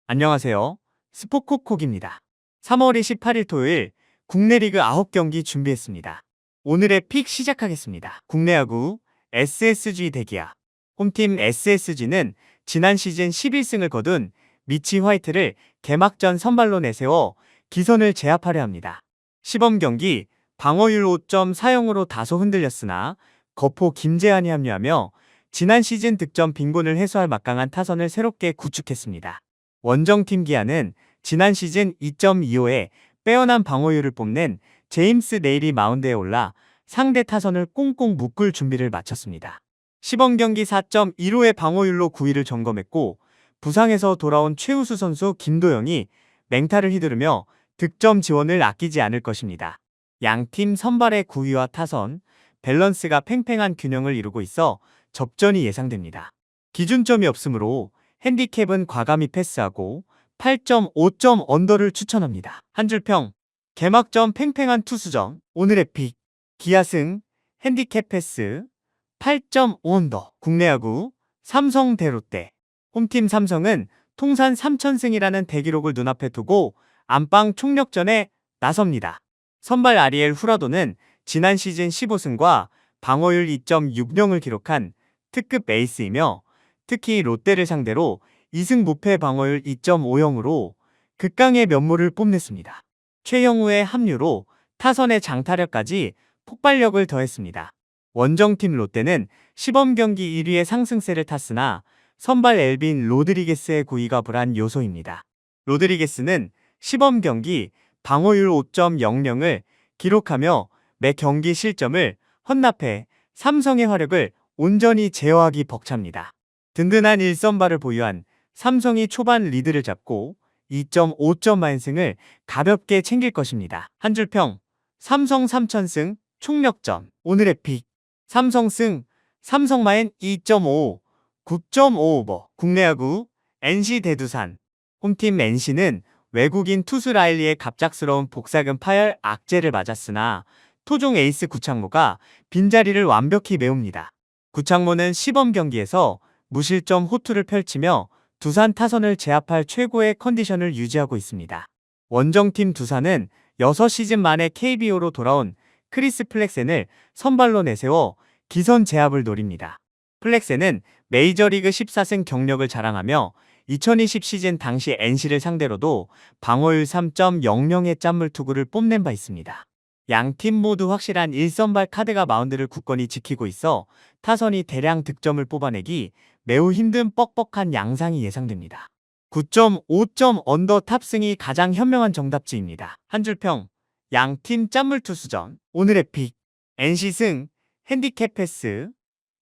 안녕하세요. 스포콕콕입니다. 3월 28일 토요일 국내 리그 9경기 준비했습니다. 오늘의 픽 시작하겠습니다. 국내 야구 SSG 대기야. 홈팀 SSG는 지난 시즌 11승을 거둔 미치 화이트를 개막전 선발로 내세워 기선을 제압하려 합니다. 시범 경기 방어율 5.40으로 다소 흔들렸으나 거포 김재환이 합류하며 지난 시즌 득점 빈곤을 해소할 막강한 타선을 새롭게 구축했습니다. 원정팀 기아는 지난 시즌 2.25에 빼어난 방어율을 뽐낸 제임스 네일이 마운드에 올라 상대 타선을 꽁꽁 묶을 준비를 마쳤습니다. 시범 경기 4.15의 방어율로 9위를 점검했고 부상에서 돌아온 최우수 선수 김도영이 맹타를 휘두르며 득점 지원을 아끼지 않을 것입니다. 양팀 선발의 9위와 타선, 밸런스가 팽팽한 균형을 이루고 있어 접전이 예상됩니다. 기준점이 없으므로 핸디캡은 과감히 패스하고 8.5점 언더를 추천합니다. 한 줄평, 개막전 팽팽한 투수전, 오늘의 픽, 기아승, 핸디캡 패스, 8.5 언더. 국내 야구, 삼성 대 롯데. 홈팀 삼성은 통산 3천승이라는 대기록을 눈앞에 두고 안방 총력전에 나섭니다. 선발 아리엘 후라도는 지난 시즌 15승과 방어율 2.60을 기록한 특급 에이스이며 특히 롯데를 상대로 2승 무패 방어율 2.50으로 극강의 면모를 뽐냈습니다. 최영우의 합류로 타선의 장타력까지 폭발력을 더했습니다. 원정팀 롯데는 시범 경기 1위의 상승세를 탔으나 선발 엘빈 로드리게스의 구위가 불안 요소입니다. 로드리게스는 시범 경기 방어율 5.00을 기록하며 매 경기 실점을 헌납해 삼성의 화력을 온전히 제어하기 벅찹니다. 든든한 1선발을 보유한 삼성이 초반 리드를 잡고 2.5점 만승을 가볍게 챙길 것입니다. 한 줄평, 삼성 3천승 총력전. 오늘의 픽, 삼성승, 삼성마엔 2.5, 9.5 오버. 국내 야구 NC 대 두산. 홈팀 NC는 외국인 투수 라일리의 갑작스러운 복사근 파열 악재를 맞았으나 토종 에이스 구창모가 빈자리를 완벽히 메웁니다. 구창모는 시범 경기에서 무실점 호투를 펼치며 두산 타선을 제압할 최고의 컨디션을 유지하고 있습니다. 원정팀 두산은 6시즌 만에 KBO로 돌아온 크리스 플렉센을 선발로 내세워 기선 제압을 노립니다. 플렉센은 메이저리그 14승 경력을 자랑하며 2020 시즌 당시 NC를 상대로도 방어율 3.00의 짠물 투구를 뽐낸 바 있습니다. 양팀 모두 확실한 1선발 카드가 마운드를 굳건히 지키고 있어 타선이 대량 득점을 뽑아내기 매우 힘든 뻑뻑한 양상이 예상됩니다. 9.5점 언더 탑승이 가장 현명한 정답지입니다. 한 줄평, 양팀 짠물 투수전. 오늘의 픽, NC승, 핸디캡 패스,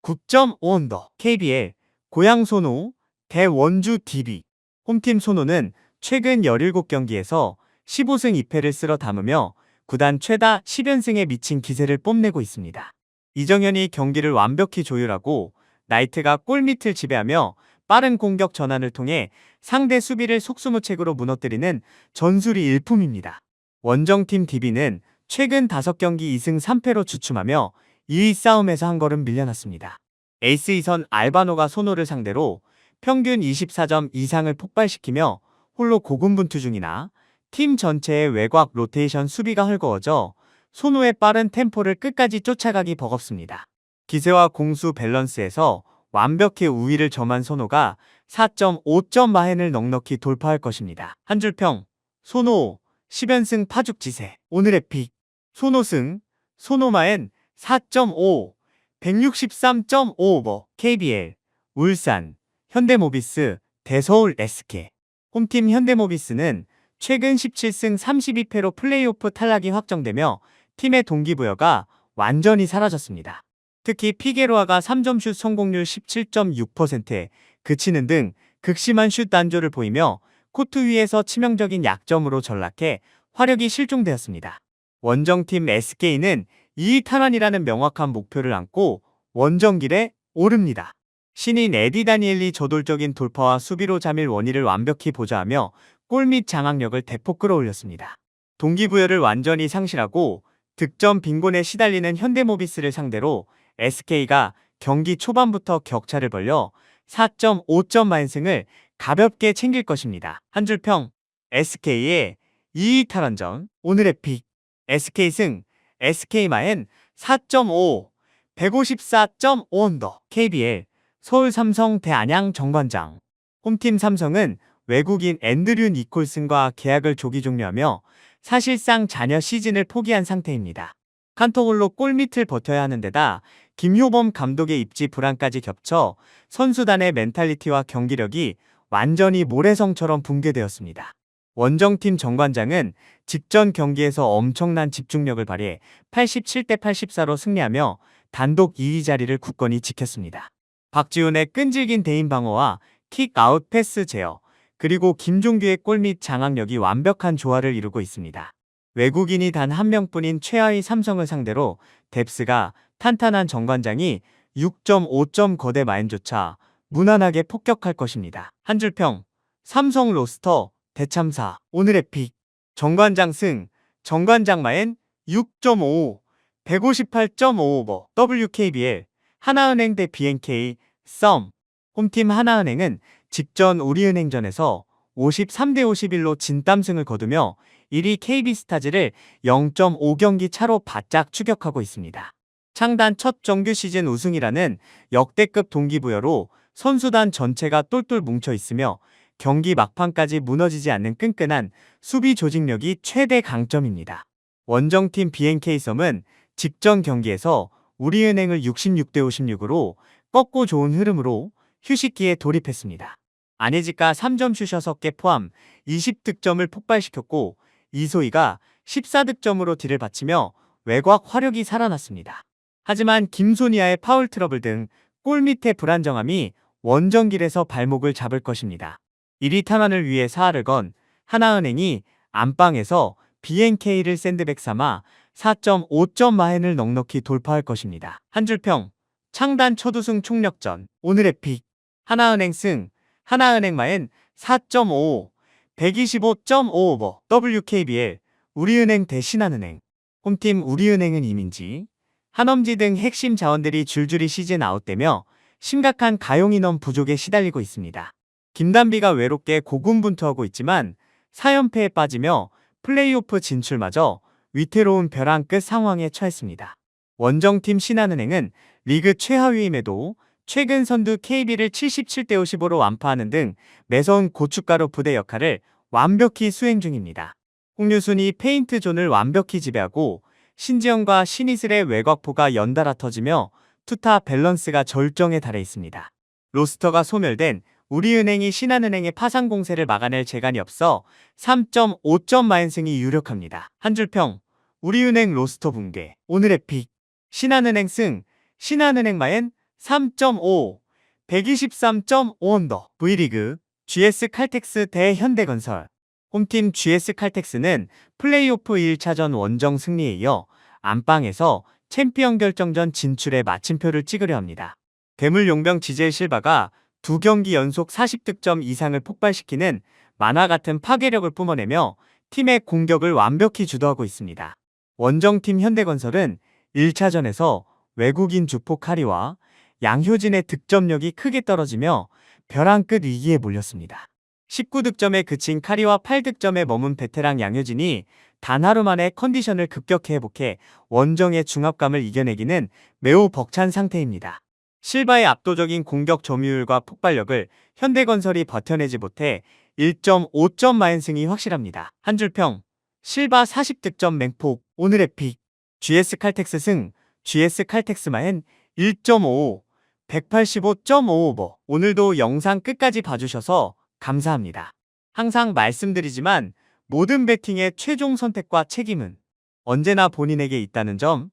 9.5 언더. KBL, 고양 소노, 대 원주 DB. 홈팀 소노는 최근 17경기에서 15승 2패를 쓸어 담으며 구단 최다 10연승에 미친 기세를 뽐내고 있습니다. 이정현이 경기를 완벽히 조율하고 나이트가 골밑을 지배하며 빠른 공격 전환을 통해 상대 수비를 속수무책으로 무너뜨리는 전술이 일품입니다. 원정팀 DB는 최근 5경기 2승 3패로 주춤하며 2위 싸움에서 한 걸음 밀려났습니다. 에이스 2선 알바노가 소노를 상대로 평균 24점 이상을 폭발시키며 홀로 고군분투 중이나 팀 전체의 외곽 로테이션 수비가 헐거워져 소노의 빠른 템포를 끝까지 쫓아가기 버겁습니다. 기세와 공수 밸런스에서 완벽히 우위를 점한 소노가 4.5점 마헨을 넉넉히 돌파할 것입니다. 한 줄평, 소노 10연승 파죽지세. 오늘의 픽, 소노승, 소노마엔 4.5, 163.5 오버. KBL, 울산, 현대모비스, 대서울 SK. 홈팀 현대모비스는 최근 17승 32패로 플레이오프 탈락이 확정되며 팀의 동기부여가 완전히 사라졌습니다. 특히 피게로아가 3점슛 성공률 17.6%에 그치는 등 극심한 슛 단조를 보이며 코트 위에서 치명적인 약점으로 전락해 화력이 실종되었습니다. 원정팀 SK는 2위 탈환이라는 명확한 목표를 안고 원정길에 오릅니다. 신인 에디 다니엘리 저돌적인 돌파와 수비로 잠일 원희를 완벽히 보좌하며 골밑 장악력을 대폭 끌어올렸습니다. 동기부여를 완전히 상실하고 득점 빈곤에 시달리는 현대모비스를 상대로 SK가 경기 초반부터 격차를 벌려 4.5점 만승을 가볍게 챙길 것입니다. 한 줄 평. SK의 2위 탈원전. 오늘의 픽. SK 승. SK마엔 4.5. 154.5 언더. KBL. 서울 삼성 대 안양 정관장. 홈팀 삼성은 외국인 앤드류 니콜슨과 계약을 조기 종료하며 사실상 잔여 시즌을 포기한 상태입니다. 칸토홀로 골밑을 버텨야 하는 데다 김효범 감독의 입지 불안까지 겹쳐 선수단의 멘탈리티와 경기력이 완전히 모래성처럼 붕괴되었습니다. 원정팀 정관장은 직전 경기에서 엄청난 집중력을 발휘해 87대 84로 승리하며 단독 2위 자리를 굳건히 지켰습니다. 박지훈의 끈질긴 대인 방어와 킥아웃 패스 제어, 그리고 김종규의 골밑 장악력이 완벽한 조화를 이루고 있습니다. 외국인이 단 한 명뿐인 최하위 삼성을 상대로 뎁스가 탄탄한 정관장이 6.5점 거대 마인조차 무난하게 폭격할 것입니다. 한 줄 평. 삼성 로스터 대참사. 오늘의 픽. 정관장 승. 정관장 마인 6.5. 158.5 오버. WKBL. 하나은행 대 BNK 썸. 홈팀 하나은행은 직전 우리은행전에서 53대 51로 진땀승을 거두며 1위 KB스타즈를 0.5경기 차로 바짝 추격하고 있습니다. 창단 첫 정규 시즌 우승이라는 역대급 동기부여로 선수단 전체가 똘똘 뭉쳐 있으며 경기 막판까지 무너지지 않는 끈끈한 수비 조직력이 최대 강점입니다. 원정팀 BNK썸은 직전 경기에서 우리은행을 66대 56으로 꺾고 좋은 흐름으로 휴식기에 돌입했습니다. 안혜지가 3점 슛 6개 포함 20득점을 폭발시켰고 이소희가 14득점으로 뒤를 바치며 외곽 화력이 살아났습니다. 하지만 김소니아의 파울 트러블 등 골밑의 불안정함이 원정길에서 발목을 잡을 것입니다. 1위 탄환을 위해 사활을 건 하나은행이 안방에서 BNK를 샌드백 삼아 4.5점 마hen을 넉넉히 돌파할 것입니다. 한 줄 평. 창단 첫 우승 총력전. 오늘의 픽. 하나은행 승. 하나은행 마엔 4.5. 125.5 오버. WKBL. 우리은행 대 신한은행. 홈팀 우리은행은 이민지, 한엄지 등 핵심 자원들이 줄줄이 시즌 아웃되며 심각한 가용 인원 부족에 시달리고 있습니다. 김단비가 외롭게 고군분투하고 있지만 4연패에 빠지며 플레이오프 진출마저 위태로운 벼랑 끝 상황에 처했습니다. 원정팀 신한은행은 리그 최하위임에도 최근 선두 KB를 77대 55로 완파하는 등 매서운 고춧가루 부대 역할을 완벽히 수행 중입니다. 홍유순이 페인트 존을 완벽히 지배하고 신지영과 신이슬의 외곽포가 연달아 터지며 투타 밸런스가 절정에 달해 있습니다. 로스터가 소멸된 우리은행이 신한은행의 파상 공세를 막아낼 재간이 없어 3.5점 마인승이 유력합니다. 한 줄 평. 우리은행 로스터 붕괴. 오늘의 픽. 신한은행 승. 신한은행 마엔 3.5. 123.5 언더. V리그. GS 칼텍스 대 현대건설. 홈팀 GS 칼텍스는 플레이오프 1차전 원정 승리에 이어 안방에서 챔피언 결정전 진출에 마침표를 찍으려 합니다. 괴물 용병 지젤 실바가 2경기 연속 40득점 이상을 폭발시키는 만화 같은 파괴력을 뿜어내며 팀의 공격을 완벽히 주도하고 있습니다. 원정팀 현대건설은 1차전에서 외국인 주포 카리와 양효진의 득점력이 크게 떨어지며 벼랑 끝 위기에 몰렸습니다. 19득점에 그친 카리와 8득점에 머문 베테랑 양효진이 단 하루 만에 컨디션을 급격히 회복해 원정의 중압감을 이겨내기는 매우 벅찬 상태입니다. 실바의 압도적인 공격 점유율과 폭발력을 현대건설이 버텨내지 못해 1.5점 마인승이 확실합니다. 한 줄 평. 실바 40득점 맹폭. 오늘의 픽. GS 칼텍스 승. GS 칼텍스 마엔 1.5. 185.5 오버. 오늘도 영상 끝까지 봐주셔서 감사합니다. 항상 말씀드리지만 모든 배팅의 최종 선택과 책임은 언제나 본인에게 있다는 점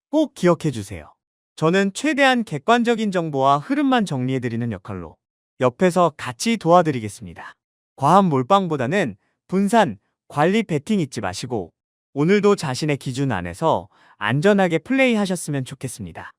꼭 기억해주세요. 저는 최대한 객관적인 정보와 흐름만 정리해드리는 역할로 옆에서 같이 도와드리겠습니다. 과한 몰빵보다는 분산, 관리 배팅 잊지 마시고 오늘도 자신의 기준 안에서 안전하게 플레이하셨으면 좋겠습니다.